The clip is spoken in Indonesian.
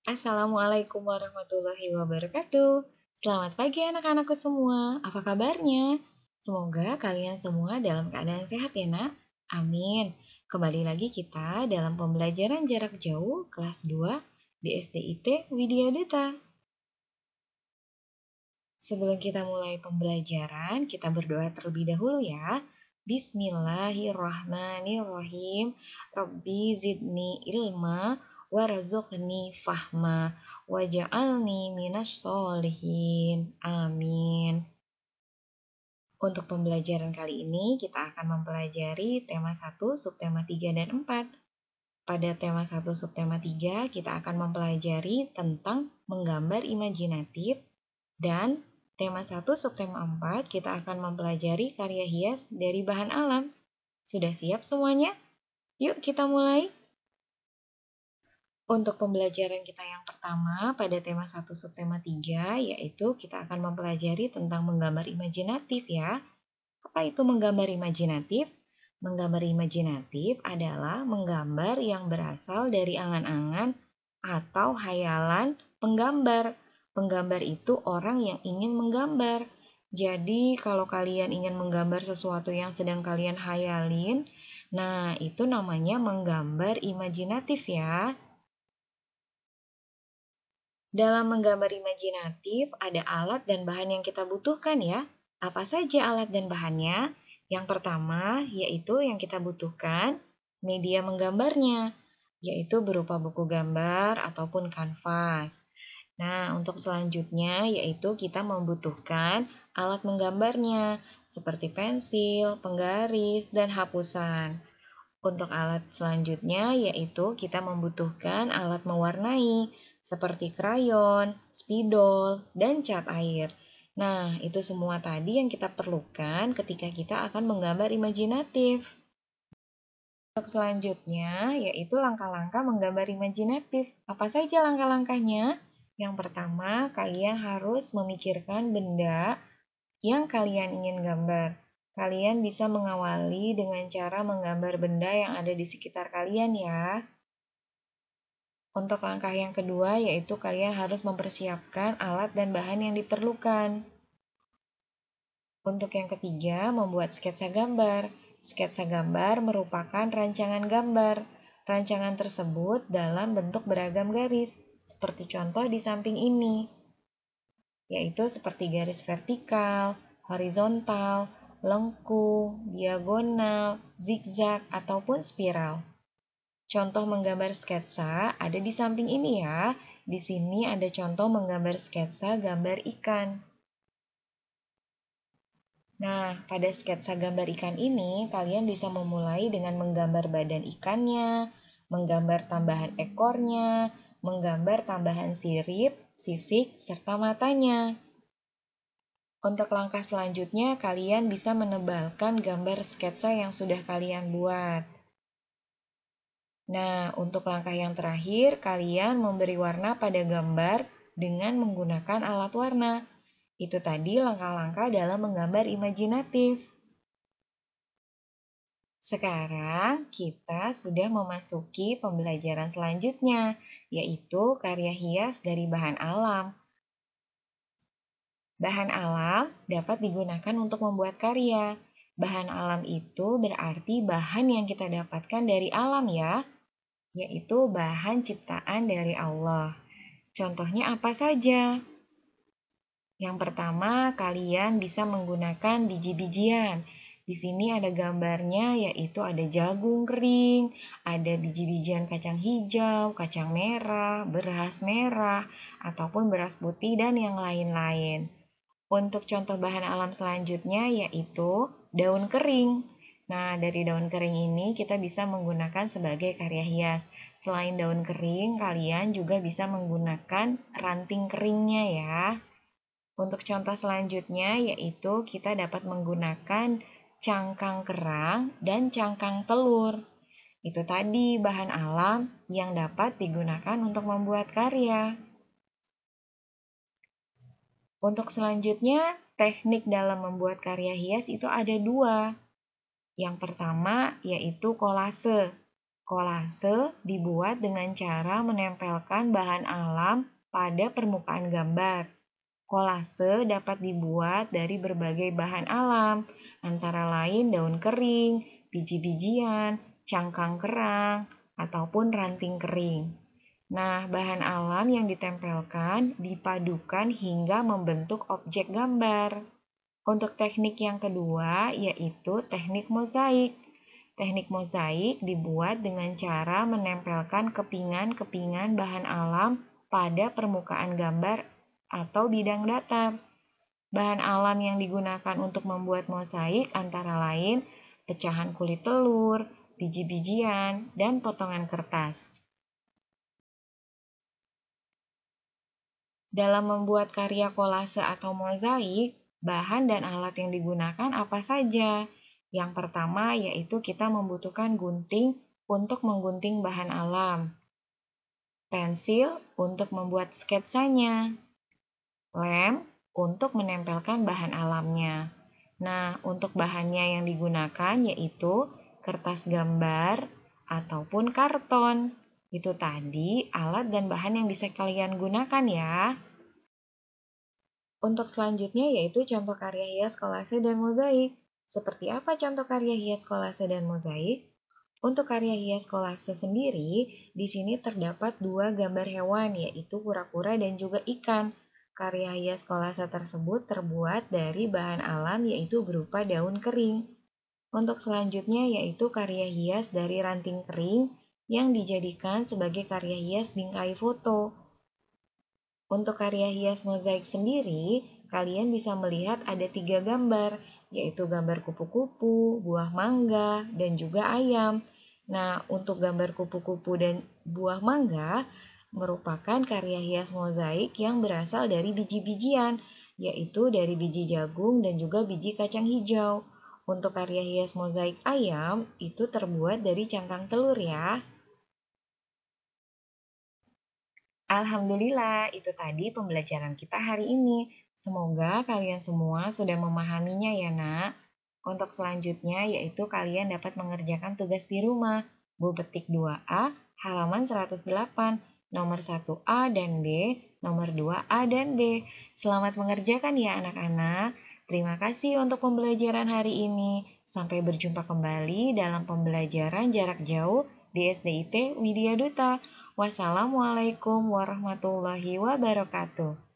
Assalamualaikum warahmatullahi wabarakatuh. Selamat pagi anak-anakku semua. Apa kabarnya? Semoga kalian semua dalam keadaan sehat ya, Nak. Amin. Kembali lagi kita dalam pembelajaran jarak jauh kelas 2 di SDIT Widya Duta. Sebelum kita mulai pembelajaran, kita berdoa terlebih dahulu ya. Bismillahirrahmanirrahim. Rabbi zidni ilma warzuqni fahma waj'alni minas solihin. Amin. Untuk pembelajaran kali ini, kita akan mempelajari tema 1, subtema 3, dan 4. Pada tema 1, subtema 3, kita akan mempelajari tentang menggambar imajinatif, dan tema 1, subtema 4, kita akan mempelajari karya hias dari bahan alam. Sudah siap semuanya? Yuk kita mulai! Untuk pembelajaran kita yang pertama pada tema 1 subtema 3, yaitu kita akan mempelajari tentang menggambar imajinatif ya. Apa itu menggambar imajinatif? Menggambar imajinatif adalah menggambar yang berasal dari angan-angan atau hayalan penggambar. Penggambar itu orang yang ingin menggambar. Jadi kalau kalian ingin menggambar sesuatu yang sedang kalian hayalin, nah itu namanya menggambar imajinatif ya. Dalam menggambar imajinatif, ada alat dan bahan yang kita butuhkan ya. Apa saja alat dan bahannya? Yang pertama, yaitu yang kita butuhkan, media menggambarnya, yaitu berupa buku gambar ataupun kanvas. Nah, untuk selanjutnya, yaitu kita membutuhkan alat menggambarnya, seperti pensil, penggaris, dan hapusan. Untuk alat selanjutnya, yaitu kita membutuhkan alat mewarnai, seperti krayon, spidol, dan cat air. Nah, itu semua tadi yang kita perlukan ketika kita akan menggambar imajinatif. Untuk selanjutnya, yaitu langkah-langkah menggambar imajinatif. Apa saja langkah-langkahnya? Yang pertama, kalian harus memikirkan benda yang kalian ingin gambar. Kalian bisa mengawali dengan cara menggambar benda yang ada di sekitar kalian ya. Untuk langkah yang kedua, yaitu kalian harus mempersiapkan alat dan bahan yang diperlukan. Untuk yang ketiga, membuat sketsa gambar. Sketsa gambar merupakan rancangan gambar. Rancangan tersebut dalam bentuk beragam garis, seperti contoh di samping ini, yaitu seperti garis vertikal, horizontal, lengkung, diagonal, zigzag, ataupun spiral. Contoh menggambar sketsa ada di samping ini ya. Di sini ada contoh menggambar sketsa gambar ikan. Nah, pada sketsa gambar ikan ini, kalian bisa memulai dengan menggambar badan ikannya, menggambar tambahan ekornya, menggambar tambahan sirip, sisik, serta matanya. Untuk langkah selanjutnya, kalian bisa menebalkan gambar sketsa yang sudah kalian buat. Nah, untuk langkah yang terakhir, kalian memberi warna pada gambar dengan menggunakan alat warna. Itu tadi langkah-langkah dalam menggambar imajinatif. Sekarang kita sudah memasuki pembelajaran selanjutnya, yaitu karya hias dari bahan alam. Bahan alam dapat digunakan untuk membuat karya. Bahan alam itu berarti bahan yang kita dapatkan dari alam ya, yaitu bahan ciptaan dari Allah. Contohnya apa saja? Yang pertama, kalian bisa menggunakan biji-bijian. Di sini ada gambarnya, yaitu ada jagung kering, ada biji-bijian kacang hijau, kacang merah, merah, ataupun beras putih, dan yang lain-lain. Untuk contoh bahan alam selanjutnya yaitu daun kering. Nah, dari daun kering ini kita bisa menggunakan sebagai karya hias. Selain daun kering, kalian juga bisa menggunakan ranting keringnya ya. Untuk contoh selanjutnya yaitu kita dapat menggunakan cangkang kerang dan cangkang telur. Itu tadi bahan alam yang dapat digunakan untuk membuat karya. Untuk selanjutnya, teknik dalam membuat karya hias itu ada dua. Yang pertama yaitu kolase. Kolase dibuat dengan cara menempelkan bahan alam pada permukaan gambar. Kolase dapat dibuat dari berbagai bahan alam, antara lain daun kering, biji-bijian, cangkang kerang, ataupun ranting kering. Nah, bahan alam yang ditempelkan dipadukan hingga membentuk objek gambar. Untuk teknik yang kedua, yaitu teknik mozaik. Teknik mozaik dibuat dengan cara menempelkan kepingan-kepingan bahan alam pada permukaan gambar atau bidang datar. Bahan alam yang digunakan untuk membuat mozaik antara lain pecahan kulit telur, biji-bijian, dan potongan kertas. Dalam membuat karya kolase atau mozaik, bahan dan alat yang digunakan apa saja? Yang pertama yaitu kita membutuhkan gunting untuk menggunting bahan alam, pensil untuk membuat sketsanya, lem untuk menempelkan bahan alamnya. Nah, untuk bahannya yang digunakan yaitu kertas gambar ataupun karton. Itu tadi alat dan bahan yang bisa kalian gunakan ya. Untuk selanjutnya yaitu contoh karya hias kolase dan mozaik. Seperti apa contoh karya hias kolase dan mozaik? Untuk karya hias kolase sendiri, di sini terdapat dua gambar hewan, yaitu kura-kura dan juga ikan. Karya hias kolase tersebut terbuat dari bahan alam, yaitu berupa daun kering. Untuk selanjutnya yaitu karya hias dari ranting kering yang dijadikan sebagai karya hias bingkai foto. Untuk karya hias mozaik sendiri, kalian bisa melihat ada 3 gambar, yaitu gambar kupu-kupu, buah mangga, dan juga ayam. Nah, untuk gambar kupu-kupu dan buah mangga merupakan karya hias mozaik yang berasal dari biji-bijian, yaitu dari biji jagung dan juga biji kacang hijau. Untuk karya hias mozaik ayam, itu terbuat dari cangkang telur ya. Alhamdulillah, itu tadi pembelajaran kita hari ini. Semoga kalian semua sudah memahaminya ya, Nak. Untuk selanjutnya yaitu kalian dapat mengerjakan tugas di rumah. Bu petik 2A, halaman 108, nomor 1A dan B, nomor 2A dan B. Selamat mengerjakan ya anak-anak. Terima kasih untuk pembelajaran hari ini. Sampai berjumpa kembali dalam pembelajaran jarak jauh di SDIT Widya Duta. Wassalamualaikum warahmatullahi wabarakatuh.